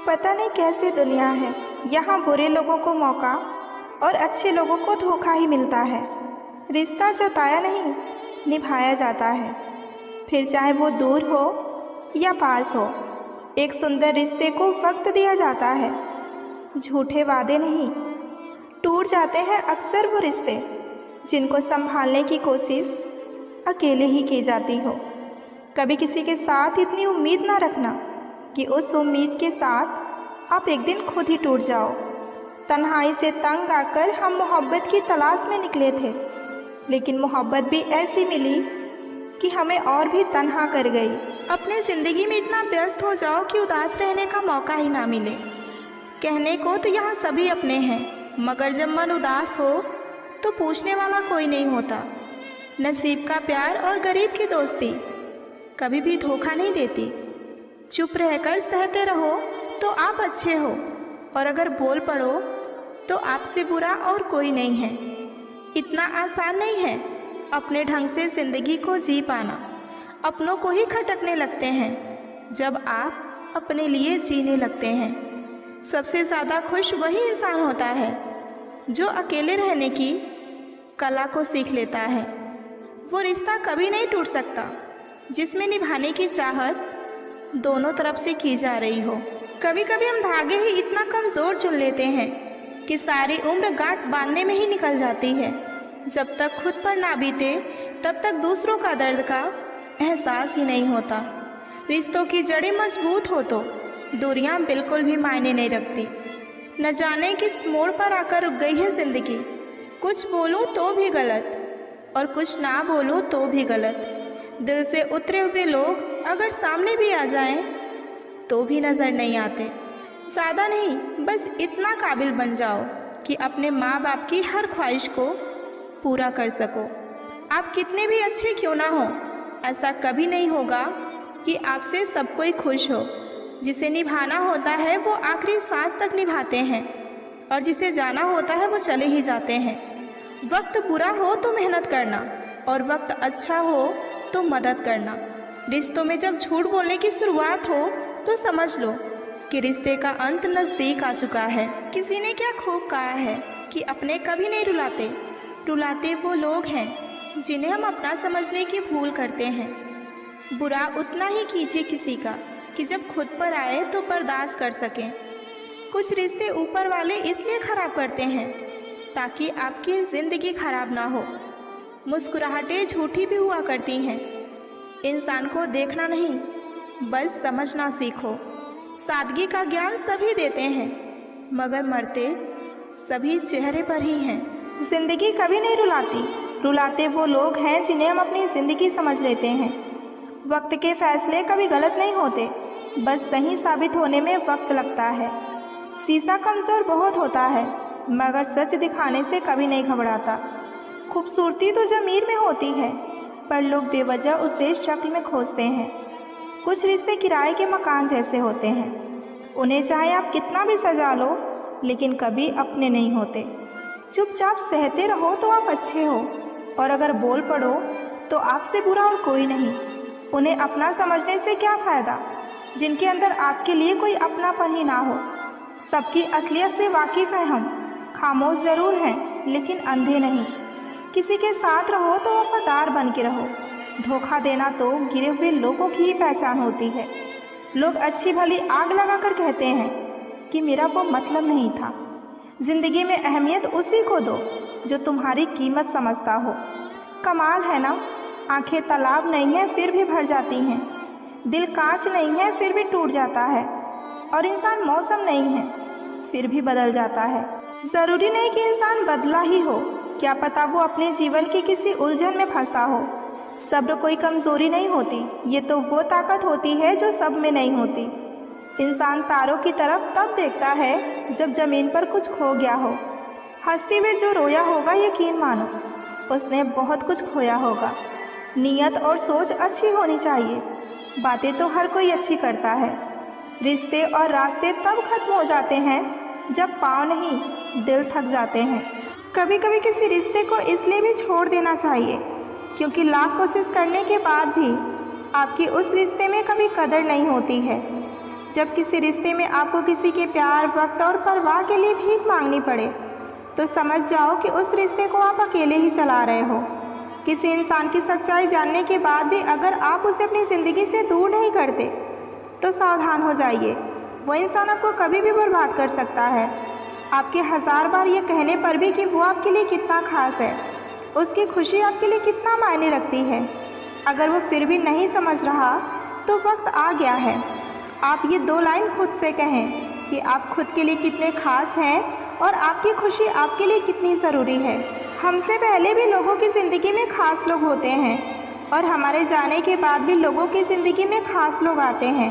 पता नहीं कैसी दुनिया है। यहाँ बुरे लोगों को मौका और अच्छे लोगों को धोखा ही मिलता है। रिश्ता जताया नहीं, निभाया जाता है, फिर चाहे वो दूर हो या पास हो। एक सुंदर रिश्ते को वक्त दिया जाता है, झूठे वादे नहीं। टूट जाते हैं अक्सर वो रिश्ते जिनको संभालने की कोशिश अकेले ही की जाती हो। कभी किसी के साथ इतनी उम्मीद ना रखना कि उस उम्मीद के साथ आप एक दिन खुद ही टूट जाओ। तन्हाई से तंग आकर हम मोहब्बत की तलाश में निकले थे, लेकिन मोहब्बत भी ऐसी मिली कि हमें और भी तन्हा कर गई। अपने ज़िंदगी में इतना व्यस्त हो जाओ कि उदास रहने का मौका ही ना मिले। कहने को तो यहाँ सभी अपने हैं, मगर जब मन उदास हो तो पूछने वाला कोई नहीं होता। नसीब का प्यार और गरीब की दोस्ती कभी भी धोखा नहीं देती। चुप रहकर सहते रहो तो आप अच्छे हो, और अगर बोल पड़ो तो आपसे बुरा और कोई नहीं है। इतना आसान नहीं है अपने ढंग से ज़िंदगी को जी पाना। अपनों को ही खटकने लगते हैं जब आप अपने लिए जीने लगते हैं। सबसे ज़्यादा खुश वही इंसान होता है जो अकेले रहने की कला को सीख लेता है। वो रिश्ता कभी नहीं टूट सकता जिसमें निभाने की चाहत दोनों तरफ से की जा रही हो। कभी कभी हम धागे ही इतना कमज़ोर चुन लेते हैं कि सारी उम्र गांठ बांधने में ही निकल जाती है। जब तक खुद पर ना बीते तब तक दूसरों का दर्द का एहसास ही नहीं होता। रिश्तों की जड़ें मजबूत हो तो दूरियां बिल्कुल भी मायने नहीं रखती। न जाने किस मोड़ पर आकर रुक गई है ज़िंदगी। कुछ बोलूं तो भी गलत और कुछ ना बोलूं तो भी गलत। दिल से उतरे हुए लोग अगर सामने भी आ जाएं तो भी नज़र नहीं आते। ज़्यादा नहीं, बस इतना काबिल बन जाओ कि अपने माँ बाप की हर ख्वाहिश को पूरा कर सको। आप कितने भी अच्छे क्यों ना हो, ऐसा कभी नहीं होगा कि आपसे सब कोई खुश हो। जिसे निभाना होता है वो आखिरी सांस तक निभाते हैं, और जिसे जाना होता है वो चले ही जाते हैं। वक्त बुरा हो तो मेहनत करना, और वक्त अच्छा हो तो मदद करना। रिश्तों में जब झूठ बोलने की शुरुआत हो तो समझ लो कि रिश्ते का अंत नज़दीक आ चुका है। किसी ने क्या खूब कहा है कि अपने कभी नहीं रुलाते, रुलाते वो लोग हैं जिन्हें हम अपना समझने की भूल करते हैं। बुरा उतना ही कीजिए किसी का कि जब खुद पर आए तो बर्दाश्त कर सकें। कुछ रिश्ते ऊपर वाले इसलिए ख़राब करते हैं ताकि आपकी ज़िंदगी खराब ना हो। मुस्कुराहटें झूठी भी हुआ करती हैं। इंसान को देखना नहीं, बस समझना सीखो। सादगी का ज्ञान सभी देते हैं, मगर मरते सभी चेहरे पर ही हैं। ज़िंदगी कभी नहीं रुलाती, रुलाते वो लोग हैं जिन्हें हम अपनी ज़िंदगी समझ लेते हैं। वक्त के फैसले कभी गलत नहीं होते, बस सही साबित होने में वक्त लगता है। शीशा कमज़ोर बहुत होता है, मगर सच दिखाने से कभी नहीं घबराता। खूबसूरती तो ज़मीर में होती है, पर लोग बेवजह उसे शक्ल में खोजते हैं। कुछ रिश्ते किराए के मकान जैसे होते हैं, उन्हें चाहे आप कितना भी सजा लो, लेकिन कभी अपने नहीं होते। चुपचाप सहते रहो तो आप अच्छे हो, और अगर बोल पड़ो तो आपसे बुरा और कोई नहीं। उन्हें अपना समझने से क्या फ़ायदा जिनके अंदर आपके लिए कोई अपनापन ही ना हो। सबकी असलियत से वाकिफ़ हैं हम, खामोश ज़रूर हैं लेकिन अंधे नहीं। किसी के साथ रहो तो वफादार बन के रहो। धोखा देना तो गिरे हुए लोगों की ही पहचान होती है। लोग अच्छी भली आग लगाकर कहते हैं कि मेरा वो मतलब नहीं था। ज़िंदगी में अहमियत उसी को दो जो तुम्हारी कीमत समझता हो। कमाल है ना, आंखें तालाब नहीं हैं फिर भी भर जाती हैं, दिल कांच नहीं है फिर भी टूट जाता है, और इंसान मौसम नहीं है फिर भी बदल जाता है। ज़रूरी नहीं कि इंसान बदला ही हो, क्या पता वो अपने जीवन की किसी उलझन में फंसा हो। सब्र कोई कमज़ोरी नहीं होती, ये तो वो ताकत होती है जो सब में नहीं होती। इंसान तारों की तरफ तब देखता है जब ज़मीन पर कुछ खो गया हो। हंसते हुए जो रोया होगा यकीन मानो उसने बहुत कुछ खोया होगा। नीयत और सोच अच्छी होनी चाहिए, बातें तो हर कोई अच्छी करता है। रिश्ते और रास्ते तब खत्म हो जाते हैं जब पाँव नहीं दिल थक जाते हैं। कभी कभी किसी रिश्ते को इसलिए भी छोड़ देना चाहिए क्योंकि लाख कोशिश करने के बाद भी आपकी उस रिश्ते में कभी कदर नहीं होती है। जब किसी रिश्ते में आपको किसी के प्यार, वक्त और परवाह के लिए भीख मांगनी पड़े तो समझ जाओ कि उस रिश्ते को आप अकेले ही चला रहे हो। किसी इंसान की सच्चाई जानने के बाद भी अगर आप उसे अपनी ज़िंदगी से दूर नहीं करते तो सावधान हो जाइए, वो इंसान आपको कभी भी बर्बाद कर सकता है। आपके 1000 बार ये कहने पर भी कि वो आपके लिए कितना खास है, उसकी खुशी आपके लिए कितना मायने रखती है, अगर वो फिर भी नहीं समझ रहा तो वक्त आ गया है आप ये 2 लाइन खुद से कहें कि आप खुद के लिए कितने खास हैं और आपकी खुशी आपके लिए कितनी ज़रूरी है। हमसे पहले भी लोगों की ज़िंदगी में ख़ास लोग होते हैं और हमारे जाने के बाद भी लोगों की ज़िंदगी में ख़ास लोग आते हैं।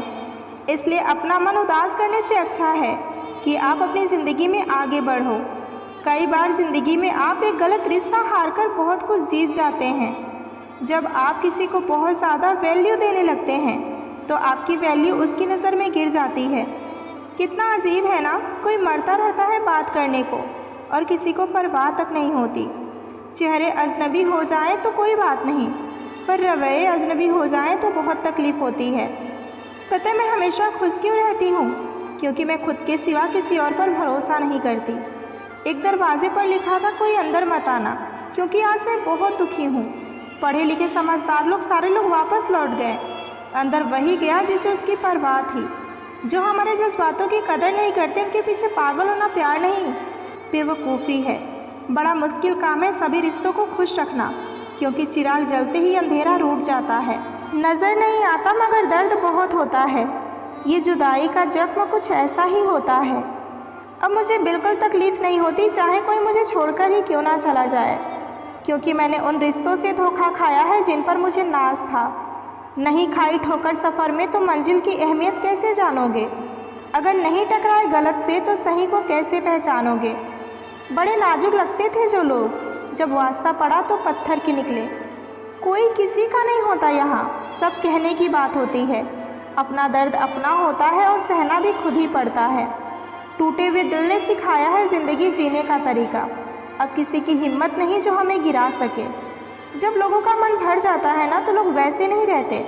इसलिए अपना मन उदास करने से अच्छा है कि आप अपनी ज़िंदगी में आगे बढ़ो। कई बार ज़िंदगी में आप एक गलत रिश्ता हार कर बहुत कुछ जीत जाते हैं। जब आप किसी को बहुत ज़्यादा वैल्यू देने लगते हैं तो आपकी वैल्यू उसकी नज़र में गिर जाती है। कितना अजीब है ना, कोई मरता रहता है बात करने को और किसी को परवाह तक नहीं होती। चेहरे अजनबी हो जाएं तो कोई बात नहीं, पर रवैये अजनबी हो जाएं तो बहुत तकलीफ़ होती है। पता है मैं हमेशा खुश क्यों रहती हूँ? क्योंकि मैं खुद के सिवा किसी और पर भरोसा नहीं करती। एक दरवाजे पर लिखा था कोई अंदर मत आना, क्योंकि आज मैं बहुत दुखी हूँ। पढ़े लिखे समझदार लोग सारे लोग वापस लौट गए, अंदर वही गया जिसे उसकी परवाह थी। जो हमारे जज्बातों की कदर नहीं करते उनके पीछे पागल होना प्यार नहीं, बेवकूफ़ी है। बड़ा मुश्किल काम है सभी रिश्तों को खुश रखना, क्योंकि चिराग जलते ही अंधेरा रूठ जाता है। नज़र नहीं आता मगर दर्द बहुत होता है। ये जुदाई का जख्म कुछ ऐसा ही होता है। अब मुझे बिल्कुल तकलीफ़ नहीं होती चाहे कोई मुझे छोड़कर ही क्यों ना चला जाए, क्योंकि मैंने उन रिश्तों से धोखा खाया है जिन पर मुझे नाज था। नहीं खाई ठोकर सफ़र में तो मंजिल की अहमियत कैसे जानोगे? अगर नहीं टकराए गलत से तो सही को कैसे पहचानोगे? बड़े नाजुक लगते थे जो लोग, जब वास्ता पड़ा तो पत्थर की निकले। कोई किसी का नहीं होता यहाँ, सब कहने की बात होती है। अपना दर्द अपना होता है और सहना भी खुद ही पड़ता है। टूटे हुए दिल ने सिखाया है ज़िंदगी जीने का तरीका। अब किसी की हिम्मत नहीं जो हमें गिरा सके। जब लोगों का मन भर जाता है ना तो लोग वैसे नहीं रहते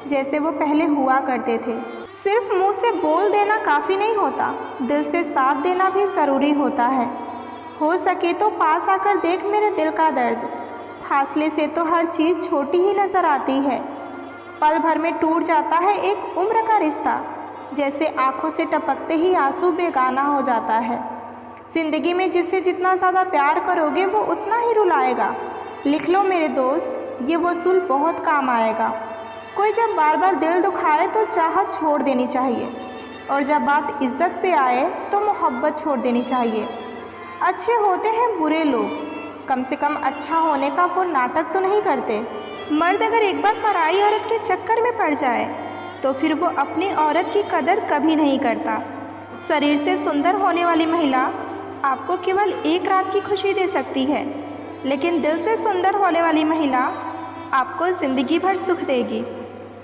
जैसे वो पहले हुआ करते थे। सिर्फ मुंह से बोल देना काफ़ी नहीं होता, दिल से साथ देना भी ज़रूरी होता है। हो सके तो पास आकर देख मेरे दिल का दर्द, फासले से तो हर चीज़ छोटी ही नज़र आती है। पल भर में टूट जाता है एक उम्र का रिश्ता, जैसे आँखों से टपकते ही आंसू बेगाना हो जाता है। ज़िंदगी में जिससे जितना ज़्यादा प्यार करोगे वो उतना ही रुलाएगा। लिख लो मेरे दोस्त, ये वसूल बहुत काम आएगा। कोई जब बार बार दिल दुखाए तो चाहत छोड़ देनी चाहिए, और जब बात इज्जत पे आए तो मोहब्बत छोड़ देनी चाहिए। अच्छे होते हैं बुरे लोग, कम से कम अच्छा होने का वो नाटक तो नहीं करते। मर्द अगर एक बार पराई औरत के चक्कर में पड़ जाए तो फिर वो अपनी औरत की कदर कभी नहीं करता। शरीर से सुंदर होने वाली महिला आपको केवल एक रात की खुशी दे सकती है, लेकिन दिल से सुंदर होने वाली महिला आपको ज़िंदगी भर सुख देगी।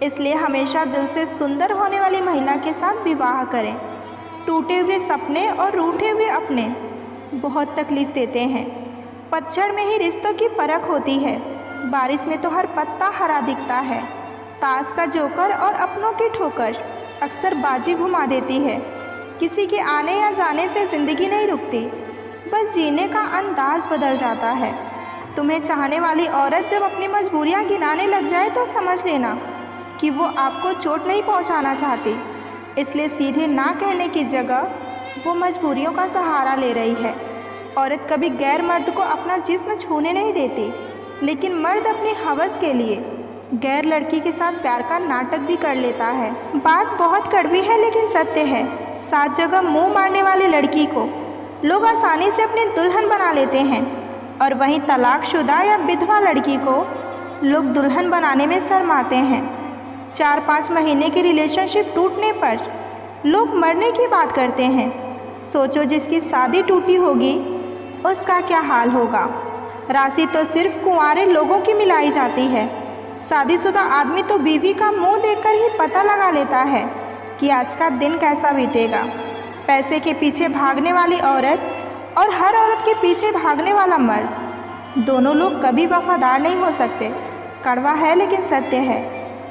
इसलिए हमेशा दिल से सुंदर होने वाली महिला के साथ विवाह करें। टूटे हुए सपने और रूठे हुए अपने बहुत तकलीफ़ देते हैं। पतझड़ में ही रिश्तों की परख होती है, बारिश में तो हर पत्ता हरा दिखता है। ताश का जोकर और अपनों की ठोकर अक्सर बाजी घुमा देती है। किसी के आने या जाने से ज़िंदगी नहीं रुकती, बस जीने का अंदाज बदल जाता है। तुम्हें चाहने वाली औरत जब अपनी मजबूरियां गिनाने लग जाए तो समझ लेना कि वो आपको चोट नहीं पहुंचाना चाहती। इसलिए सीधे ना कहने की जगह वो मजबूरियों का सहारा ले रही है। औरत कभी गैर मर्द को अपना जिस्म छूने नहीं देती, लेकिन मर्द अपनी हवस के लिए गैर लड़की के साथ प्यार का नाटक भी कर लेता है। बात बहुत कड़वी है लेकिन सत्य है। 7 जगह मुंह मारने वाली लड़की को लोग आसानी से अपनी दुल्हन बना लेते हैं, और वहीं तलाकशुदा या विधवा लड़की को लोग दुल्हन बनाने में शर्माते हैं। 4-5 महीने की रिलेशनशिप टूटने पर लोग मरने की बात करते हैं। सोचो जिसकी शादी टूटी होगी उसका क्या हाल होगा। राशि तो सिर्फ कुंवारे लोगों की मिलाई जाती है। शादीशुदा आदमी तो बीवी का मुंह देखकर ही पता लगा लेता है कि आज का दिन कैसा बीतेगा। पैसे के पीछे भागने वाली औरत और हर औरत के पीछे भागने वाला मर्द, दोनों लोग कभी वफादार नहीं हो सकते। कड़वा है लेकिन सत्य है।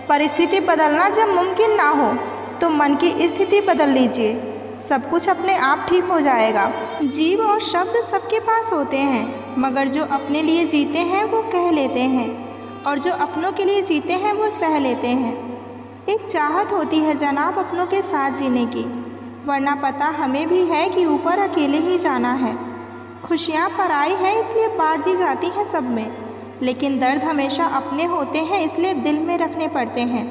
परिस्थिति बदलना जब मुमकिन ना हो तो मन की स्थिति बदल लीजिए, सब कुछ अपने आप ठीक हो जाएगा। जीव और शब्द सबके पास होते हैं, मगर जो अपने लिए जीते हैं वो कह लेते हैं, और जो अपनों के लिए जीते हैं वो सह लेते हैं। एक चाहत होती है जनाब अपनों के साथ जीने की, वरना पता हमें भी है कि ऊपर अकेले ही जाना है। खुशियाँ पराई हैं इसलिए बांट दी जाती हैं सब में, लेकिन दर्द हमेशा अपने होते हैं इसलिए दिल में रखने पड़ते हैं।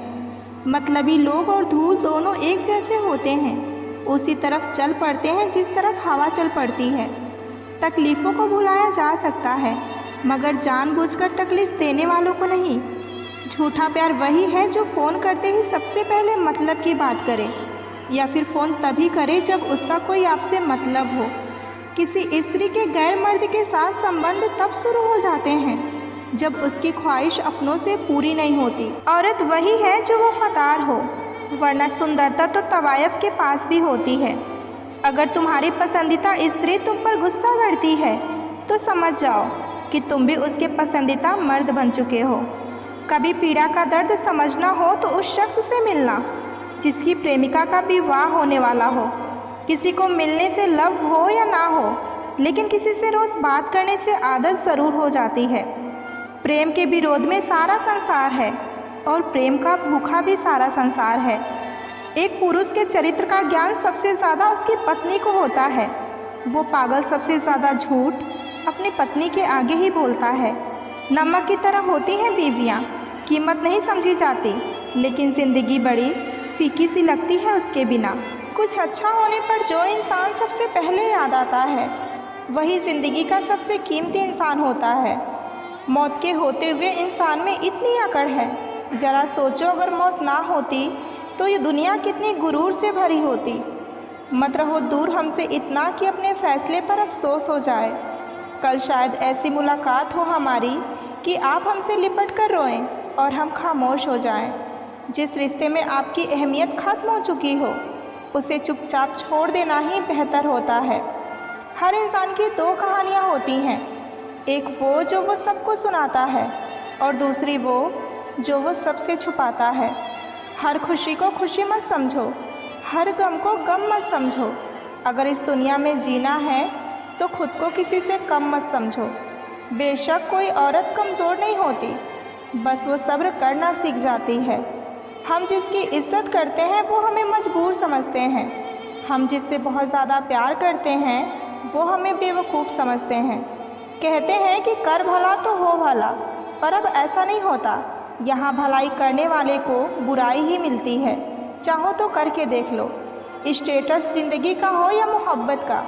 मतलबी लोग और धूल दोनों एक जैसे होते हैं, उसी तरफ चल पड़ते हैं जिस तरफ हवा चल पड़ती है। तकलीफ़ों को भुलाया जा सकता है, मगर जानबूझकर तकलीफ़ देने वालों को नहीं। झूठा प्यार वही है जो फ़ोन करते ही सबसे पहले मतलब की बात करे, या फिर फ़ोन तभी करे जब उसका कोई आपसे मतलब हो। किसी स्त्री के गैर मर्द के साथ संबंध तब शुरू हो जाते हैं जब उसकी ख्वाहिश अपनों से पूरी नहीं होती। औरत वही है जो वफादार हो, वरना सुंदरता तो तवायफ के पास भी होती है। अगर तुम्हारी पसंदीदा स्त्री तुम पर गुस्सा करती है तो समझ जाओ कि तुम भी उसके पसंदीदा मर्द बन चुके हो। कभी पीड़ा का दर्द समझना हो तो उस शख्स से मिलना जिसकी प्रेमिका का विवाह होने वाला हो। किसी को मिलने से लव हो या ना हो, लेकिन किसी से रोज़ बात करने से आदत ज़रूर हो जाती है। प्रेम के विरोध में सारा संसार है, और प्रेम का भूखा भी सारा संसार है। एक पुरुष के चरित्र का ज्ञान सबसे ज़्यादा उसकी पत्नी को होता है। वो पागल सबसे ज़्यादा झूठ अपनी पत्नी के आगे ही बोलता है। नमक की तरह होती हैं बीवियाँ, कीमत नहीं समझी जाती, लेकिन ज़िंदगी बड़ी फीकी सी लगती है उसके बिना। कुछ अच्छा होने पर जो इंसान सबसे पहले याद आता है वही ज़िंदगी का सबसे कीमती इंसान होता है। मौत के होते हुए इंसान में इतनी अकड़ है, ज़रा सोचो अगर मौत ना होती तो ये दुनिया कितनी गुरूर से भरी होती। मत रहो दूर हमसे इतना कि अपने फ़ैसले पर अफसोस हो जाए। कल शायद ऐसी मुलाकात हो हमारी कि आप हमसे लिपट कर रोएं और हम खामोश हो जाएं। जिस रिश्ते में आपकी अहमियत ख़त्म हो चुकी हो उसे चुपचाप छोड़ देना ही बेहतर होता है। हर इंसान की दो कहानियाँ होती हैं, एक वो जो वो सबको सुनाता है, और दूसरी वो जो वो सबसे छुपाता है। हर खुशी को खुशी मत समझो, हर गम को गम मत समझो। अगर इस दुनिया में जीना है तो खुद को किसी से कम मत समझो। बेशक कोई औरत कमज़ोर नहीं होती, बस वो सब्र करना सीख जाती है। हम जिसकी इज्जत करते हैं वो हमें मजबूर समझते हैं। हम जिससे बहुत ज़्यादा प्यार करते हैं वो हमें बेवकूफ़ समझते हैं। कहते हैं कि कर भला तो हो भला, पर अब ऐसा नहीं होता। यहाँ भलाई करने वाले को बुराई ही मिलती है। चाहो तो करके देख लो, स्टेटस ज़िंदगी का हो या मोहब्बत का,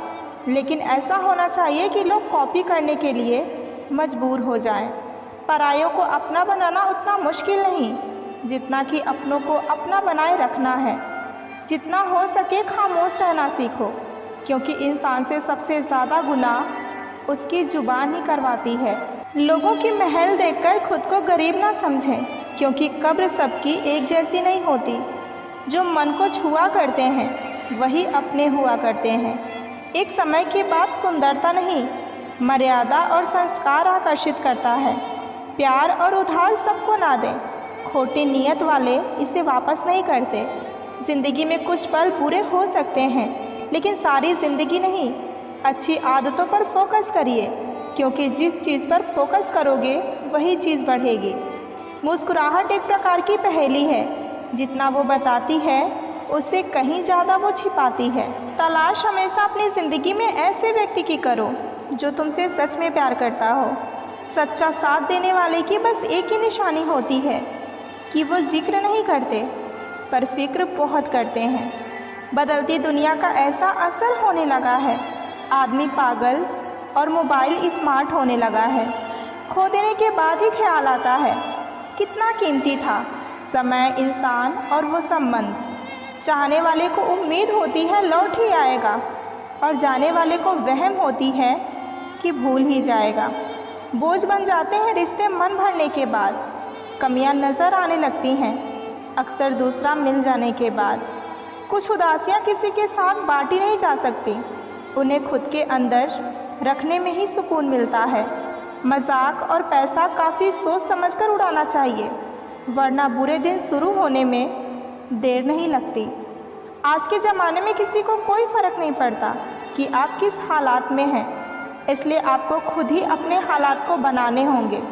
लेकिन ऐसा होना चाहिए कि लोग कॉपी करने के लिए मजबूर हो जाएं। परायों को अपना बनाना उतना मुश्किल नहीं जितना कि अपनों को अपना बनाए रखना है। जितना हो सके खामोश रहना सीखो, क्योंकि इंसान से सबसे ज़्यादा गुनाह उसकी ज़ुबान ही करवाती है। लोगों की महल देखकर खुद को गरीब ना समझें, क्योंकि कब्र सबकी एक जैसी नहीं होती। जो मन को छुआ करते हैं वही अपने हुआ करते हैं। एक समय के बाद सुंदरता नहीं, मर्यादा और संस्कार आकर्षित करता है। प्यार और उधार सबको ना दें, खोटी नीयत वाले इसे वापस नहीं करते। ज़िंदगी में कुछ पल बुरे हो सकते हैं, लेकिन सारी ज़िंदगी नहीं। अच्छी आदतों पर फोकस करिए, क्योंकि जिस चीज़ पर फोकस करोगे वही चीज़ बढ़ेगी। मुस्कुराहट एक प्रकार की पहेली है, जितना वो बताती है उससे कहीं ज़्यादा वो छिपाती है। तलाश हमेशा अपनी ज़िंदगी में ऐसे व्यक्ति की करो जो तुमसे सच में प्यार करता हो। सच्चा साथ देने वाले की बस एक ही निशानी होती है कि वो जिक्र नहीं करते पर फिक्र बहुत करते हैं। बदलती दुनिया का ऐसा असर होने लगा है, आदमी पागल और मोबाइल स्मार्ट होने लगा है। खो देने के बाद ही ख्याल आता है कितना कीमती था समय, इंसान और वो संबंध। चाहने वाले को उम्मीद होती है लौट ही आएगा, और जाने वाले को वहम होती है कि भूल ही जाएगा। बोझ बन जाते हैं रिश्ते मन भरने के बाद, कमियां नज़र आने लगती हैं अक्सर दूसरा मिल जाने के बाद। कुछ उदासियां किसी के साथ बांटी नहीं जा सकती, उन्हें खुद के अंदर रखने में ही सुकून मिलता है। मजाक और पैसा काफ़ी सोच समझकर उड़ाना चाहिए, वरना बुरे दिन शुरू होने में देर नहीं लगती। आज के ज़माने में किसी को कोई फ़र्क नहीं पड़ता कि आप किस हालात में हैं, इसलिए आपको खुद ही अपने हालात को बनाने होंगे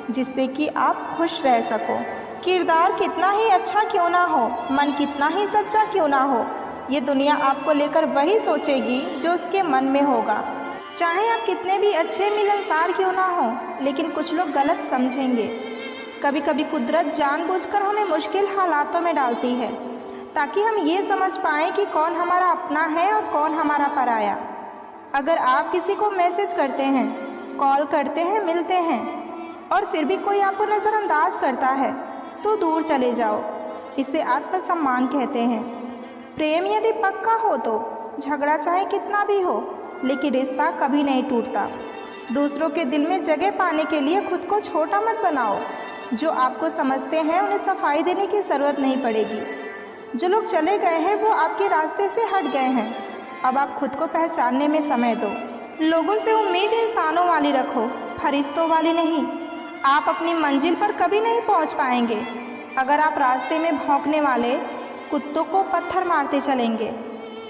जिससे कि आप खुश रह सको। किरदार कितना ही अच्छा क्यों ना हो, मन कितना ही सच्चा क्यों ना हो, ये दुनिया आपको लेकर वही सोचेगी जो उसके मन में होगा। चाहे आप कितने भी अच्छे मिलनसार क्यों ना हो, लेकिन कुछ लोग गलत समझेंगे। कभी कभी कुदरत जानबूझकर हमें मुश्किल हालातों में डालती है ताकि हम ये समझ पाएँ कि कौन हमारा अपना है और कौन हमारा पराया। अगर आप किसी को मैसेज करते हैं, कॉल करते हैं, मिलते हैं और फिर भी कोई आपको नज़रअंदाज करता है तो दूर चले जाओ। इसे आत्मसम्मान कहते हैं। प्रेम यदि पक्का हो तो झगड़ा चाहे कितना भी हो, लेकिन रिश्ता कभी नहीं टूटता। दूसरों के दिल में जगह पाने के लिए खुद को छोटा मत बनाओ। जो आपको समझते हैं उन्हें सफाई देने की ज़रूरत नहीं पड़ेगी। जो लोग चले गए हैं वो आपके रास्ते से हट गए हैं। अब आप खुद को पहचानने में समय दो। लोगों से उम्मीद इंसानों वाली रखो, फरिश्तों वाली नहीं। आप अपनी मंजिल पर कभी नहीं पहुंच पाएंगे अगर आप रास्ते में भौंकने वाले कुत्तों को पत्थर मारते चलेंगे।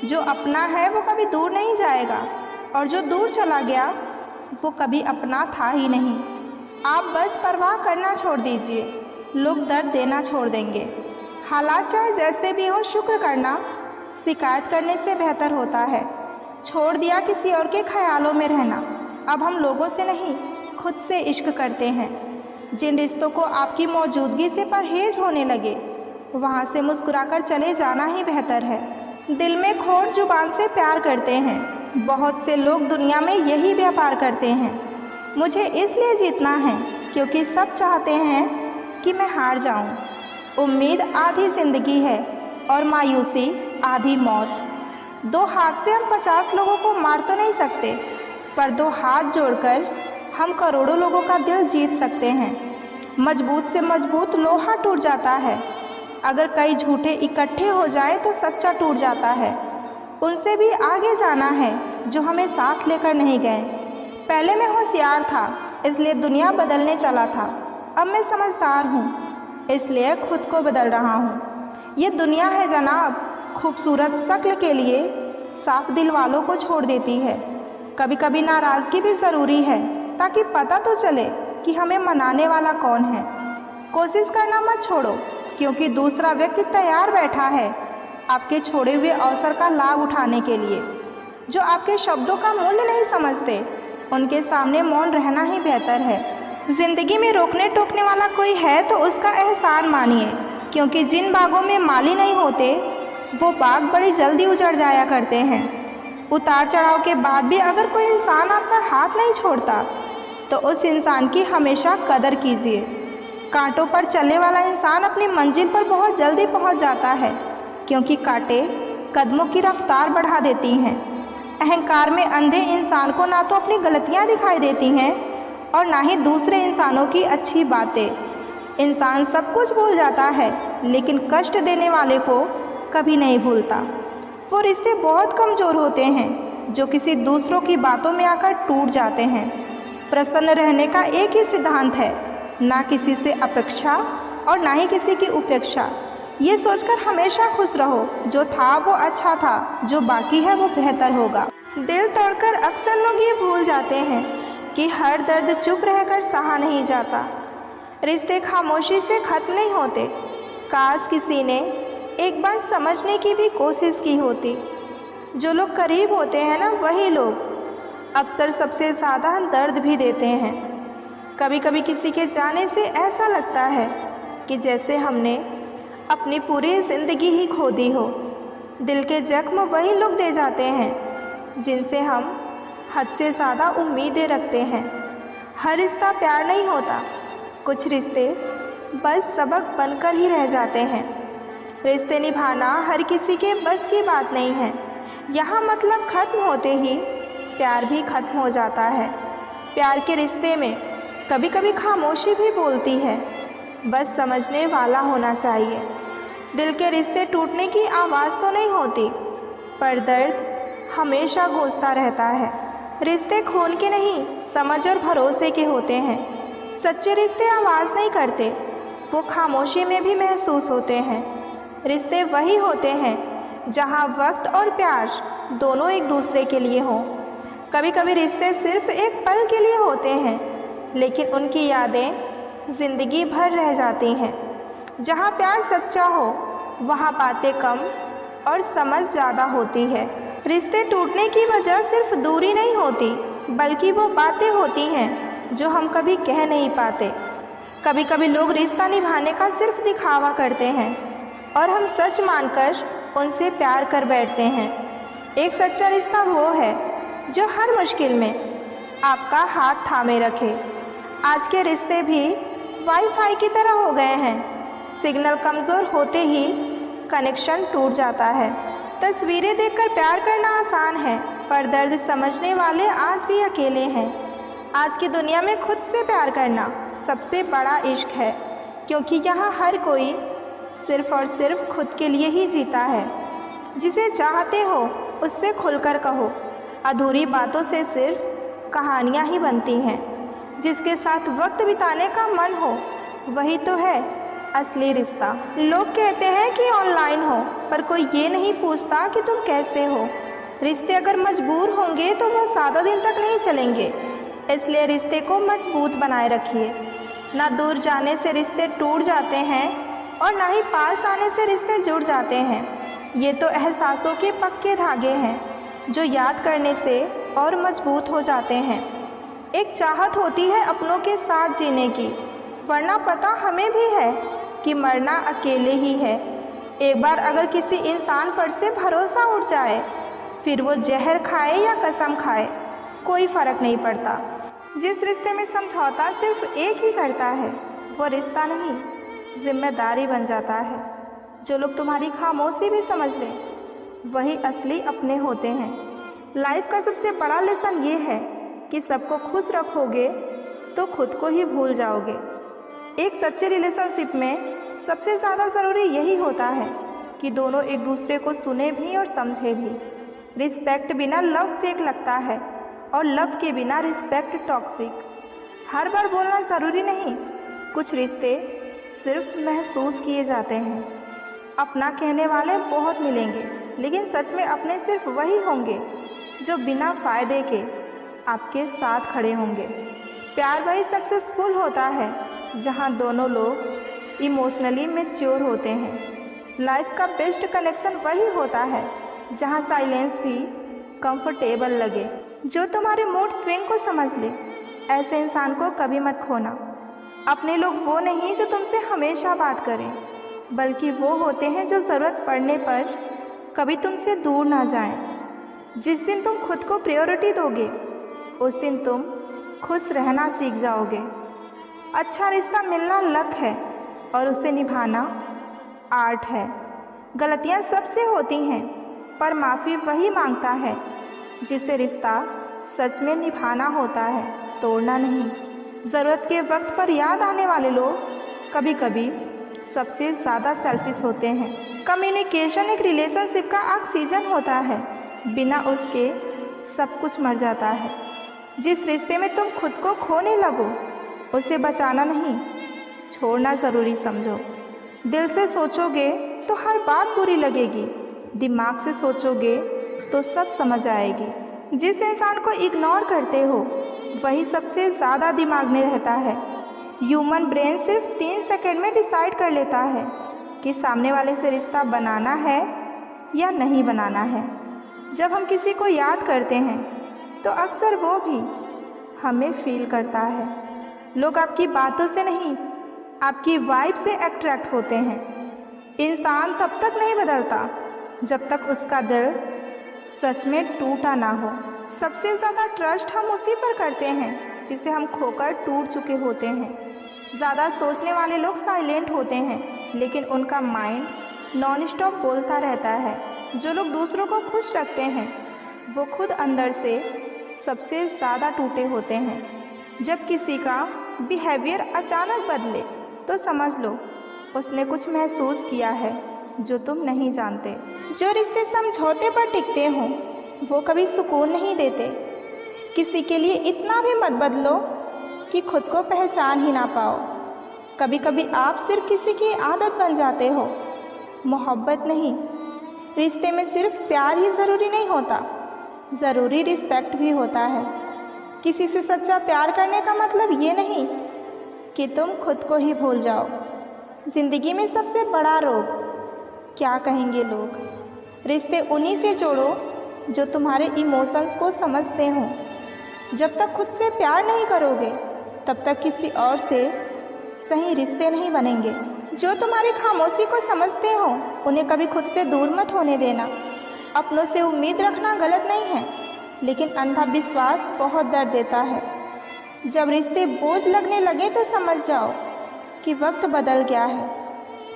जो अपना है वो कभी दूर नहीं जाएगा और जो दूर चला गया वो कभी अपना था ही नहीं। आप बस परवाह करना छोड़ दीजिए, लोग दर्द देना छोड़ देंगे। हालात चाहे जैसे भी हो, शुक्र करना शिकायत करने से बेहतर होता है। छोड़ दिया किसी और के ख्यालों में रहना। अब हम लोगों से नहीं, खुद से इश्क करते हैं। जिन रिश्तों को आपकी मौजूदगी से परहेज होने लगे वहाँ से मुस्कुराकर चले जाना ही बेहतर है। दिल में खोट जुबान से प्यार करते हैं। बहुत से लोग दुनिया में यही व्यापार करते हैं। मुझे इसलिए जीतना है क्योंकि सब चाहते हैं कि मैं हार जाऊं। उम्मीद आधी ज़िंदगी है और मायूसी आधी मौत। दो हाथ से हम 50 लोगों को मार तो नहीं सकते, पर दो हाथ जोड़कर हम करोड़ों लोगों का दिल जीत सकते हैं। मजबूत से मजबूत लोहा टूट जाता है। अगर कई झूठे इकट्ठे हो जाए तो सच्चा टूट जाता है। उनसे भी आगे जाना है जो हमें साथ लेकर नहीं गए। पहले मैं होशियार था इसलिए दुनिया बदलने चला था। अब मैं समझदार हूँ इसलिए खुद को बदल रहा हूँ। ये दुनिया है जनाब, खूबसूरत शक्ल के लिए साफ दिल वालों को छोड़ देती है। कभी कभी नाराज़गी भी ज़रूरी है ताकि पता तो चले कि हमें मनाने वाला कौन है। कोशिश करना मत छोड़ो क्योंकि दूसरा व्यक्ति तैयार बैठा है आपके छोड़े हुए अवसर का लाभ उठाने के लिए। जो आपके शब्दों का मूल्य नहीं समझते उनके सामने मौन रहना ही बेहतर है। ज़िंदगी में रोकने टोकने वाला कोई है तो उसका एहसान मानिए, क्योंकि जिन बागों में माली नहीं होते वो बाग बड़ी जल्दी उजड़ जाया करते हैं। उतार चढ़ाव के बाद भी अगर कोई इंसान आपका हाथ नहीं छोड़ता तो उस इंसान की हमेशा कदर कीजिए। कांटों पर चलने वाला इंसान अपनी मंजिल पर बहुत जल्दी पहुंच जाता है, क्योंकि कांटे कदमों की रफ्तार बढ़ा देती हैं। अहंकार में अंधे इंसान को ना तो अपनी गलतियां दिखाई देती हैं और ना ही दूसरे इंसानों की अच्छी बातें। इंसान सब कुछ भूल जाता है लेकिन कष्ट देने वाले को कभी नहीं भूलता। वो रिश्ते बहुत कमज़ोर होते हैं जो किसी दूसरों की बातों में आकर टूट जाते हैं। प्रसन्न रहने का एक ही सिद्धांत है, ना किसी से अपेक्षा और ना ही किसी की उपेक्षा। ये सोचकर हमेशा खुश रहो, जो था वो अच्छा था, जो बाकी है वो बेहतर होगा। दिल तोड़कर अक्सर लोग ये भूल जाते हैं कि हर दर्द चुप रहकर सहा नहीं जाता। रिश्ते खामोशी से ख़त्म नहीं होते। काश किसी ने एक बार समझने की भी कोशिश की होती। जो लोग करीब होते हैं ना, वही लोग अक्सर सबसे ज़्यादा दर्द भी देते हैं। कभी कभी किसी के जाने से ऐसा लगता है कि जैसे हमने अपनी पूरी ज़िंदगी ही खो दी हो। दिल के जख्म वही लोग दे जाते हैं जिनसे हम हद से ज़्यादा उम्मीदें रखते हैं। हर रिश्ता प्यार नहीं होता, कुछ रिश्ते बस सबक बनकर ही रह जाते हैं। रिश्ते निभाना हर किसी के बस की बात नहीं है। यहाँ मतलब ख़त्म होते ही प्यार भी ख़त्म हो जाता है। प्यार के रिश्ते में कभी कभी खामोशी भी बोलती है, बस समझने वाला होना चाहिए। दिल के रिश्ते टूटने की आवाज़ तो नहीं होती, पर दर्द हमेशा गूंजता रहता है। रिश्ते खून के नहीं, समझ और भरोसे के होते हैं। सच्चे रिश्ते आवाज़ नहीं करते, वो खामोशी में भी महसूस होते हैं। रिश्ते वही होते हैं जहाँ वक्त और प्यार दोनों एक दूसरे के लिए हों। कभी कभी रिश्ते सिर्फ एक पल के लिए होते हैं, लेकिन उनकी यादें ज़िंदगी भर रह जाती हैं। जहाँ प्यार सच्चा हो वहाँ बातें कम और समझ ज़्यादा होती है। रिश्ते टूटने की वजह सिर्फ दूरी नहीं होती, बल्कि वो बातें होती हैं जो हम कभी कह नहीं पाते। कभी कभी लोग रिश्ता निभाने का सिर्फ दिखावा करते हैं और हम सच मानकर उनसे प्यार कर बैठते हैं। एक सच्चा रिश्ता वो है जो हर मुश्किल में आपका हाथ थामे रखे। आज के रिश्ते भी वाईफाई की तरह हो गए हैं। सिग्नल कमज़ोर होते ही कनेक्शन टूट जाता है। तस्वीरें देखकर प्यार करना आसान है, पर दर्द समझने वाले आज भी अकेले हैं। आज की दुनिया में खुद से प्यार करना सबसे बड़ा इश्क है, क्योंकि यहाँ हर कोई सिर्फ़ और सिर्फ खुद के लिए ही जीता है। जिसे चाहते हो उससे खुलकर कहो। अधूरी बातों से सिर्फ कहानियाँ ही बनती हैं। जिसके साथ वक्त बिताने का मन हो वही तो है असली रिश्ता। लोग कहते हैं कि ऑनलाइन हो, पर कोई ये नहीं पूछता कि तुम कैसे हो। रिश्ते अगर मजबूर होंगे तो वो ज़्यादा दिन तक नहीं चलेंगे। इसलिए रिश्ते को मजबूत बनाए रखिए। ना दूर जाने से रिश्ते टूट जाते हैं और ना ही पास आने से रिश्ते जुड़ जाते हैं। ये तो एहसासों के पक्के धागे हैं जो याद करने से और मजबूत हो जाते हैं। एक चाहत होती है अपनों के साथ जीने की, वरना पता हमें भी है कि मरना अकेले ही है। एक बार अगर किसी इंसान पर से भरोसा उठ जाए, फिर वो जहर खाए या कसम खाए, कोई फ़र्क नहीं पड़ता। जिस रिश्ते में समझौता सिर्फ एक ही करता है, वो रिश्ता नहीं, जिम्मेदारी बन जाता है। जो लोग तुम्हारी खामोशी भी समझ लें, वही असली अपने होते हैं। लाइफ का सबसे बड़ा लेसन ये है कि सबको खुश रखोगे तो खुद को ही भूल जाओगे। एक सच्चे रिलेशनशिप में सबसे ज़्यादा ज़रूरी यही होता है कि दोनों एक दूसरे को सुने भी और समझे भी। रिस्पेक्ट बिना लव फेक लगता है और लव के बिना रिस्पेक्ट टॉक्सिक। हर बार बोलना ज़रूरी नहीं। कुछ रिश्ते सिर्फ महसूस किए जाते हैं। अपना कहने वाले बहुत मिलेंगे, लेकिन सच में अपने सिर्फ वही होंगे जो बिना फ़ायदे के आपके साथ खड़े होंगे। प्यार वही सक्सेसफुल होता है जहां दोनों लोग इमोशनली मैच्योर होते हैं। लाइफ का बेस्ट कनेक्शन वही होता है जहां साइलेंस भी कंफर्टेबल लगे, जो तुम्हारे मूड स्विंग को समझ ले। ऐसे इंसान को कभी मत खोना। अपने लोग वो नहीं जो तुमसे हमेशा बात करें, बल्कि वो होते हैं जो ज़रूरत पड़ने पर कभी तुमसे दूर ना जाएं। जिस दिन तुम खुद को प्रायोरिटी दोगे, उस दिन तुम खुश रहना सीख जाओगे। अच्छा रिश्ता मिलना लक है और उसे निभाना आर्ट है। गलतियां सबसे होती हैं, पर माफ़ी वही मांगता है जिसे रिश्ता सच में निभाना होता है, तोड़ना नहीं। ज़रूरत के वक्त पर याद आने वाले लोग कभी कभी सबसे ज़्यादा सेल्फिश होते हैं। कम्युनिकेशन एक रिलेशनशिप का ऑक्सीजन होता है, बिना उसके सब कुछ मर जाता है। जिस रिश्ते में तुम खुद को खोने लगो, उसे बचाना नहीं, छोड़ना ज़रूरी समझो। दिल से सोचोगे तो हर बात बुरी लगेगी, दिमाग से सोचोगे तो सब समझ आएगी। जिस इंसान को इग्नोर करते हो, वही सबसे ज़्यादा दिमाग में रहता है। ह्यूमन ब्रेन सिर्फ 3 सेकंड में डिसाइड कर लेता है कि सामने वाले से रिश्ता बनाना है या नहीं बनाना है। जब हम किसी को याद करते हैं तो अक्सर वो भी हमें फील करता है। लोग आपकी बातों से नहीं, आपकी वाइब से अट्रैक्ट होते हैं। इंसान तब तक नहीं बदलता जब तक उसका दिल सच में टूटा ना हो। सबसे ज़्यादा ट्रस्ट हम उसी पर करते हैं जिसे हम खोकर टूट चुके होते हैं। ज़्यादा सोचने वाले लोग साइलेंट होते हैं, लेकिन उनका माइंड नॉन स्टॉप बोलता रहता है। जो लोग दूसरों को खुश रखते हैं, वो खुद अंदर से सबसे ज़्यादा टूटे होते हैं। जब किसी का बिहेवियर अचानक बदले तो समझ लो उसने कुछ महसूस किया है जो तुम नहीं जानते। जो रिश्ते समझौते पर टिकते हों, वो कभी सुकून नहीं देते। किसी के लिए इतना भी मत बदलो कि खुद को पहचान ही ना पाओ। कभी कभी आप सिर्फ किसी की आदत बन जाते हो, मोहब्बत नहीं। रिश्ते में सिर्फ प्यार ही ज़रूरी नहीं होता, ज़रूरी रिस्पेक्ट भी होता है। किसी से सच्चा प्यार करने का मतलब ये नहीं कि तुम खुद को ही भूल जाओ। ज़िंदगी में सबसे बड़ा रोग क्या कहेंगे लोग। रिश्ते उन्हीं से जोड़ो जो तुम्हारे इमोशंस को समझते हों। जब तक खुद से प्यार नहीं करोगे तब तक किसी और से सही रिश्ते नहीं बनेंगे। जो तुम्हारी खामोशी को समझते हो उन्हें कभी खुद से दूर मत होने देना। अपनों से उम्मीद रखना गलत नहीं है, लेकिन अंधा विश्वास बहुत दर्द देता है। जब रिश्ते बोझ लगने लगे तो समझ जाओ कि वक्त बदल गया है।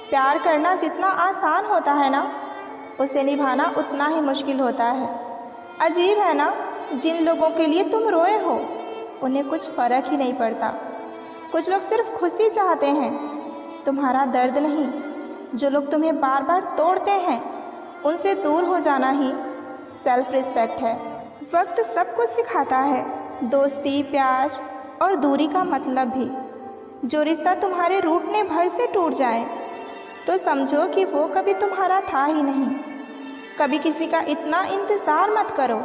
प्यार करना जितना आसान होता है ना, उसे निभाना उतना ही मुश्किल होता है। अजीब है ना, जिन लोगों के लिए तुम रोए हो उन्हें कुछ फ़र्क ही नहीं पड़ता। कुछ लोग सिर्फ खुशी चाहते हैं, तुम्हारा दर्द नहीं। जो लोग तुम्हें बार बार तोड़ते हैं उनसे दूर हो जाना ही सेल्फ रिस्पेक्ट है। वक्त सब कुछ सिखाता है, दोस्ती, प्यार और दूरी का मतलब भी। जो रिश्ता तुम्हारे रूठने भर से टूट जाए तो समझो कि वो कभी तुम्हारा था ही नहीं। कभी किसी का इतना इंतज़ार मत करो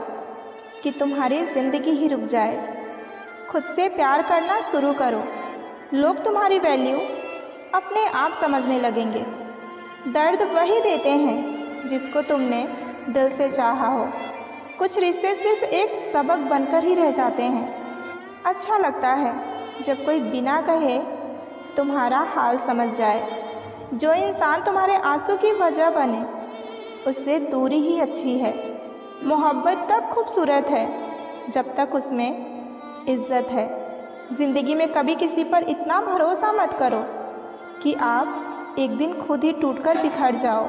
कि तुम्हारी ज़िंदगी ही रुक जाए। खुद से प्यार करना शुरू करो, लोग तुम्हारी वैल्यू अपने आप समझने लगेंगे। दर्द वही देते हैं जिसको तुमने दिल से चाहा हो। कुछ रिश्ते सिर्फ एक सबक बनकर ही रह जाते हैं। अच्छा लगता है जब कोई बिना कहे तुम्हारा हाल समझ जाए। जो इंसान तुम्हारे आंसू की वजह बने उससे दूरी ही अच्छी है। मोहब्बत तब खूबसूरत है जब तक उसमें इज्जत है। ज़िंदगी में कभी किसी पर इतना भरोसा मत करो कि आप एक दिन खुद ही टूटकर बिखर जाओ।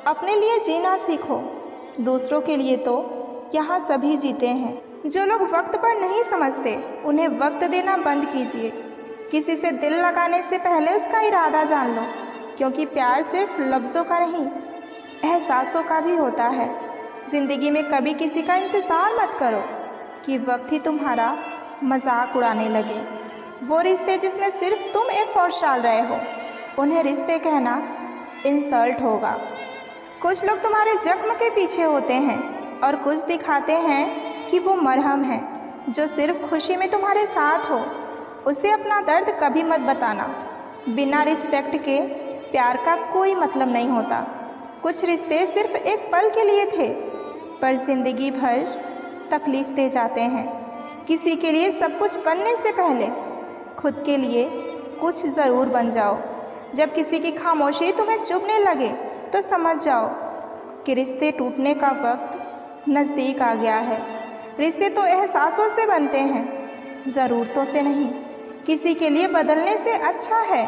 अपने लिए जीना सीखो, दूसरों के लिए तो यहाँ सभी जीते हैं। जो लोग वक्त पर नहीं समझते उन्हें वक्त देना बंद कीजिए। किसी से दिल लगाने से पहले उसका इरादा जान लो, क्योंकि प्यार सिर्फ लफ्ज़ों का नहीं, एहसासों का भी होता है। ज़िंदगी में कभी किसी का इंतज़ार मत करो कि वक्त ही तुम्हारा मजाक उड़ाने लगे। वो रिश्ते जिसमें सिर्फ तुम एफर्ट डाल रहे हो उन्हें रिश्ते कहना इंसल्ट होगा। कुछ लोग तुम्हारे जख्म के पीछे होते हैं और कुछ दिखाते हैं कि वो मरहम है। जो सिर्फ खुशी में तुम्हारे साथ हो उसे अपना दर्द कभी मत बताना। बिना रिस्पेक्ट के प्यार का कोई मतलब नहीं होता। कुछ रिश्ते सिर्फ एक पल के लिए थे पर ज़िंदगी भर तकलीफ़ दे जाते हैं। किसी के लिए सब कुछ बनने से पहले खुद के लिए कुछ ज़रूर बन जाओ। जब किसी की खामोशी तुम्हें चुभने लगे तो समझ जाओ कि रिश्ते टूटने का वक्त नज़दीक आ गया है। रिश्ते तो एहसासों से बनते हैं, ज़रूरतों से नहीं। किसी के लिए बदलने से अच्छा है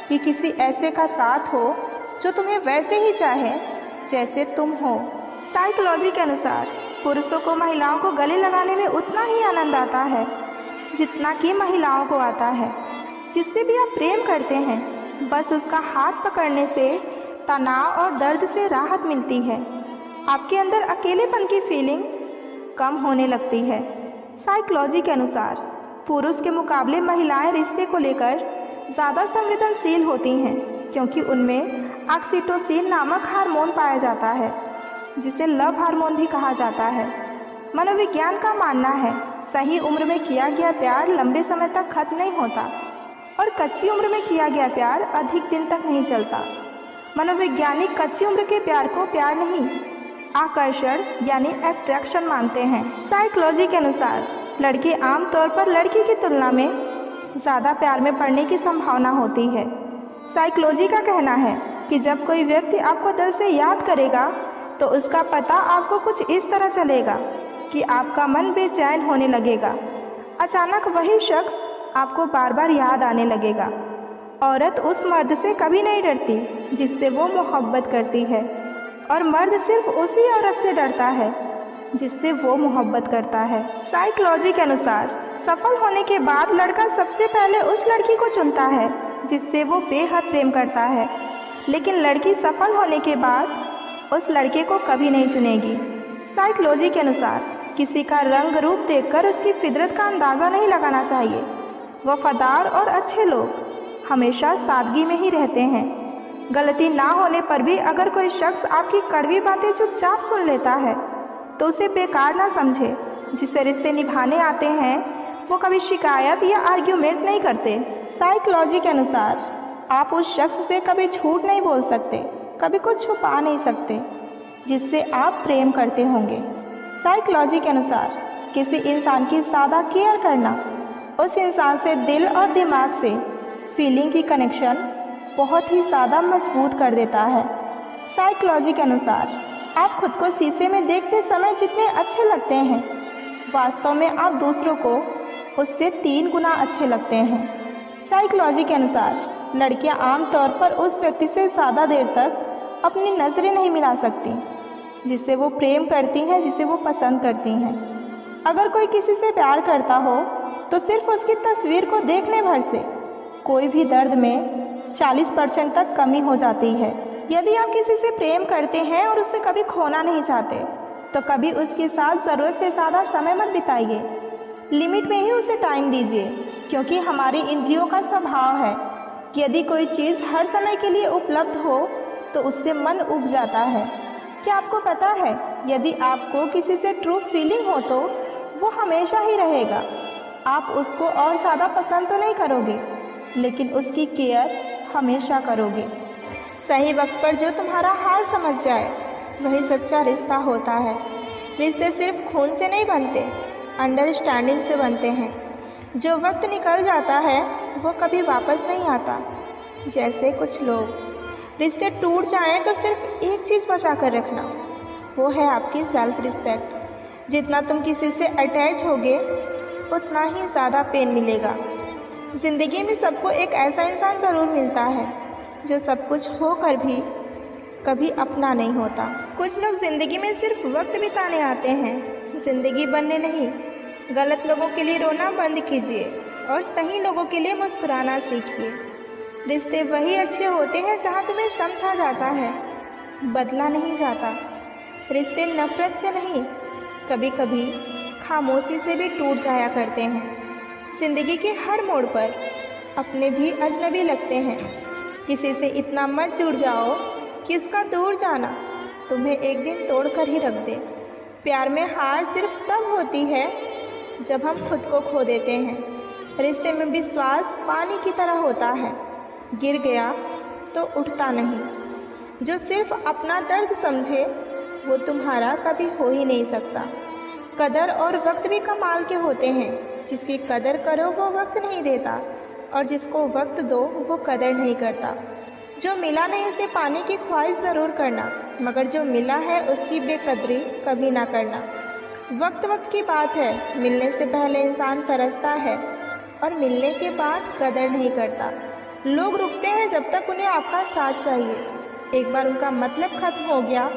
कि किसी ऐसे का साथ हो जो तुम्हें वैसे ही चाहे जैसे तुम हो। साइकोलॉजी के अनुसार पुरुषों को महिलाओं को गले लगाने में उतना ही आनंद आता है जितना कि महिलाओं को आता है। जिससे भी आप प्रेम करते हैं बस उसका हाथ पकड़ने से तनाव और दर्द से राहत मिलती है। आपके अंदर अकेलेपन की फीलिंग कम होने लगती है। साइकोलॉजी के अनुसार पुरुष के मुकाबले महिलाएं रिश्ते को लेकर ज़्यादा संवेदनशील होती हैं, क्योंकि उनमें ऑक्सीटोसिन नामक हार्मोन पाया जाता है जिसे लव हार्मोन भी कहा जाता है। मनोविज्ञान का मानना है सही उम्र में किया गया प्यार लंबे समय तक खत्म नहीं होता और कच्ची उम्र में किया गया प्यार अधिक दिन तक नहीं चलता। मनोवैज्ञानिक कच्ची उम्र के प्यार को प्यार नहीं, आकर्षण यानी अट्रैक्शन मानते हैं। साइकोलॉजी के अनुसार लड़के आमतौर पर लड़की की तुलना में ज़्यादा प्यार में पड़ने की संभावना होती है। साइकोलॉजी का कहना है कि जब कोई व्यक्ति आपको दिल से याद करेगा तो उसका पता आपको कुछ इस तरह चलेगा कि आपका मन बेचैन होने लगेगा। अचानक वही शख्स आपको बार बार याद आने लगेगा। औरत उस मर्द से कभी नहीं डरती जिससे वो मोहब्बत करती है, और मर्द सिर्फ उसी औरत से डरता है जिससे वो मोहब्बत करता है। साइकोलॉजी के अनुसार सफल होने के बाद लड़का सबसे पहले उस लड़की को चुनता है जिससे वो बेहद प्रेम करता है, लेकिन लड़की सफल होने के बाद उस लड़के को कभी नहीं चुनेगी। साइकोलॉजी के अनुसार किसी का रंग रूप देखकर उसकी फितरत का अंदाज़ा नहीं लगाना चाहिए। वफादार और अच्छे लोग हमेशा सादगी में ही रहते हैं। गलती ना होने पर भी अगर कोई शख्स आपकी कड़वी बातें चुपचाप सुन लेता है तो उसे बेकार ना समझे। जिससे रिश्ते निभाने आते हैं वो कभी शिकायत या आर्ग्यूमेंट नहीं करते। साइकोलॉजी के अनुसार आप उस शख्स से कभी झूठ नहीं बोल सकते, कभी कुछ छुपा नहीं सकते जिससे आप प्रेम करते होंगे। साइकोलॉजी के अनुसार किसी इंसान की ज़्यादा केयर करना उस इंसान से दिल और दिमाग से फीलिंग की कनेक्शन बहुत ही ज़्यादा मजबूत कर देता है। साइकोलॉजी के अनुसार आप खुद को शीशे में देखते समय जितने अच्छे लगते हैं वास्तव में आप दूसरों को उससे 3 गुना अच्छे लगते हैं। साइकोलॉजी के अनुसार लड़कियां आमतौर पर उस व्यक्ति से ज़्यादा देर तक अपनी नज़रें नहीं मिला सकती जिससे वो प्रेम करती हैं, जिसे वो पसंद करती हैं। अगर कोई किसी से प्यार करता हो तो सिर्फ उसकी तस्वीर को देखने भर से कोई भी दर्द में 40% तक कमी हो जाती है। यदि आप किसी से प्रेम करते हैं और उससे कभी खोना नहीं चाहते तो कभी उसके साथ ज़रूरत से ज़्यादा समय मत बिताइए। लिमिट में ही उसे टाइम दीजिए, क्योंकि हमारी इंद्रियों का स्वभाव है कि यदि कोई चीज़ हर समय के लिए उपलब्ध हो तो उससे मन उब जाता है। क्या आपको पता है यदि आपको किसी से ट्रू फीलिंग हो तो वो हमेशा ही रहेगा। आप उसको और ज़्यादा पसंद तो नहीं करोगे लेकिन उसकी केयर हमेशा करोगे। सही वक्त पर जो तुम्हारा हाल समझ जाए वही सच्चा रिश्ता होता है। रिश्ते सिर्फ खून से नहीं बनते, अंडरस्टैंडिंग से बनते हैं। जो वक्त निकल जाता है वो कभी वापस नहीं आता। जैसे कुछ लोग रिश्ते टूट जाएं तो सिर्फ एक चीज़ बचा कर रखना, वो है आपकी सेल्फ रिस्पेक्ट। जितना तुम किसी से अटैच होगे उतना ही ज़्यादा पेन मिलेगा। ज़िंदगी में सबको एक ऐसा इंसान ज़रूर मिलता है जो सब कुछ होकर भी कभी अपना नहीं होता। कुछ लोग ज़िंदगी में सिर्फ वक्त बिताने आते हैं, ज़िंदगी बनने नहीं। गलत लोगों के लिए रोना बंद कीजिए और सही लोगों के लिए मुस्कुराना सीखिए। रिश्ते वही अच्छे होते हैं जहाँ तुम्हें समझा जाता है, बदला नहीं जाता। रिश्ते नफ़रत से नहीं, कभी कभी खामोशी से भी टूट जाया करते हैं। ज़िंदगी के हर मोड़ पर अपने भी अजनबी लगते हैं। किसी से इतना मत जुड़ जाओ कि उसका दूर जाना तुम्हें एक दिन तोड़ कर ही रख दे। प्यार में हार सिर्फ तब होती है जब हम खुद को खो देते हैं। रिश्ते में विश्वास पानी की तरह होता है, गिर गया तो उठता नहीं। जो सिर्फ अपना दर्द समझे वो तुम्हारा कभी हो ही नहीं सकता। कदर और वक्त भी कमाल के होते हैं। जिसकी कदर करो वो वक्त नहीं देता और जिसको वक्त दो वो कदर नहीं करता। जो मिला नहीं उसे पाने की ख्वाहिश ज़रूर करना, मगर जो मिला है उसकी बेकदरी कभी ना करना। वक्त वक्त की बात है, मिलने से पहले इंसान तरसता है और मिलने के बाद कदर नहीं करता। लोग रुकते हैं जब तक उन्हें आपका साथ चाहिए। एक बार उनका मतलब खत्म हो गया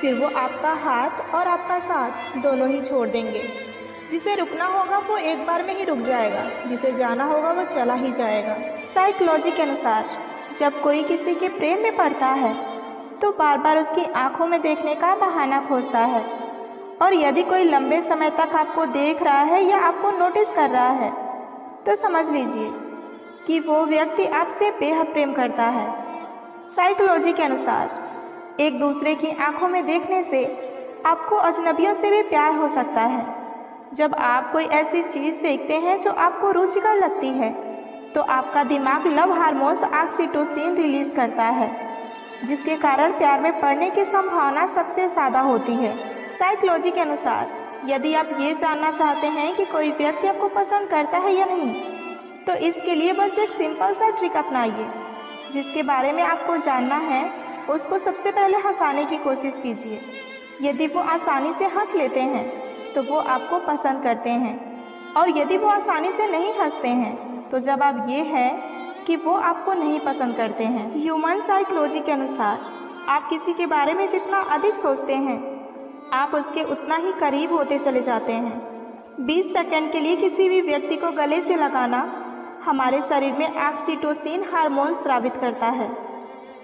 फिर वो आपका हाथ और आपका साथ दोनों ही छोड़ देंगे। जिसे रुकना होगा वो एक बार में ही रुक जाएगा, जिसे जाना होगा वो चला ही जाएगा। साइकोलॉजी के अनुसार जब कोई किसी के प्रेम में पड़ता है तो बार बार उसकी आंखों में देखने का बहाना खोजता है। और यदि कोई लंबे समय तक आपको देख रहा है या आपको नोटिस कर रहा है तो समझ लीजिए कि वो व्यक्ति आपसे बेहद प्रेम करता है। साइकोलॉजी के अनुसार एक दूसरे की आंखों में देखने से आपको अजनबियों से भी प्यार हो सकता है। जब आप कोई ऐसी चीज़ देखते हैं जो आपको रुचिकर लगती है तो आपका दिमाग लव हार्मोन्स ऑक्सीटोसिन रिलीज़ करता है, जिसके कारण प्यार में पड़ने की संभावना सबसे ज़्यादा होती है। साइकोलॉजी के अनुसार यदि आप ये जानना चाहते हैं कि कोई व्यक्ति आपको पसंद करता है या नहीं तो इसके लिए बस एक सिंपल सा ट्रिक अपनाइए। जिसके बारे में आपको जानना है उसको सबसे पहले हंसाने की कोशिश कीजिए। यदि वो आसानी से हंस लेते हैं तो वो आपको पसंद करते हैं, और यदि वो आसानी से नहीं हंसते हैं तो जवाब ये है कि वो आपको नहीं पसंद करते हैं। ह्यूमन साइकोलॉजी के अनुसार आप किसी के बारे में जितना अधिक सोचते हैं आप उसके उतना ही करीब होते चले जाते हैं। 20 सेकंड के लिए किसी भी व्यक्ति को गले से लगाना हमारे शरीर में ऑक्सीटोसिन हार्मोन स्रावित करता है,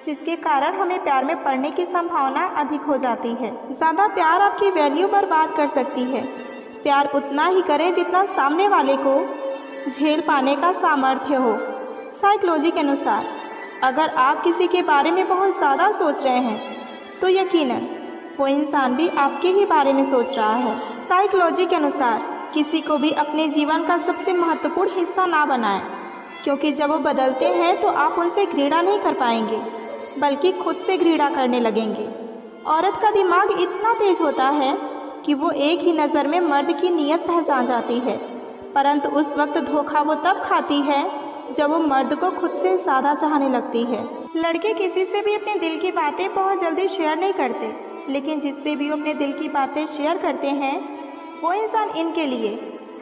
जिसके कारण हमें प्यार में पड़ने की संभावना अधिक हो जाती है। ज़्यादा प्यार आपकी वैल्यू बर्बाद कर सकती है। प्यार उतना ही करें जितना सामने वाले को झेल पाने का सामर्थ्य हो। साइकोलॉजी के अनुसार अगर आप किसी के बारे में बहुत ज़्यादा सोच रहे हैं तो यकीनन वो इंसान भी आपके ही बारे में सोच रहा है। साइकोलॉजी के अनुसार किसी को भी अपने जीवन का सबसे महत्वपूर्ण हिस्सा ना बनाएं, क्योंकि जब वो बदलते हैं तो आप उनसे घृणा नहीं कर पाएंगे बल्कि खुद से घृणा करने लगेंगे। औरत का दिमाग इतना तेज होता है कि वो एक ही नज़र में मर्द की नीयत पहचान जाती है, परंतु उस वक्त धोखा वो तब खाती है जब वो मर्द को खुद से ज़्यादा चाहने लगती है। लड़के किसी से भी अपने दिल की बातें बहुत जल्दी शेयर नहीं करते, लेकिन जिससे भी वो अपने दिल की बातें शेयर करते हैं वो इंसान इनके लिए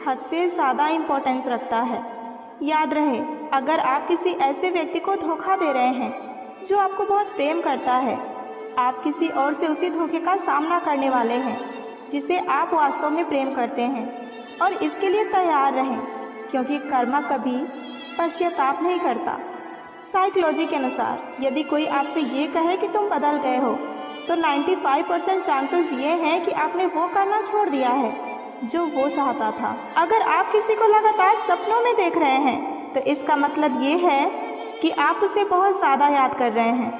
हद से ज़्यादा इम्पोर्टेंस रखता है। याद रहे, अगर आप किसी ऐसे व्यक्ति को धोखा दे रहे हैं जो आपको बहुत प्रेम करता है, आप किसी और से उसी धोखे का सामना करने वाले हैं जिसे आप वास्तव में प्रेम करते हैं, और इसके लिए तैयार रहें, क्योंकि कर्मा कभी पश्चाताप नहीं करता। साइकोलॉजी के अनुसार यदि कोई आपसे ये कहे कि तुम बदल गए हो, तो 95% चांसेस ये हैं कि आपने वो करना छोड़ दिया है जो वो चाहता था। अगर आप किसी को लगातार सपनों में देख रहे हैं तो इसका मतलब ये है कि आप उसे बहुत ज़्यादा याद कर रहे हैं।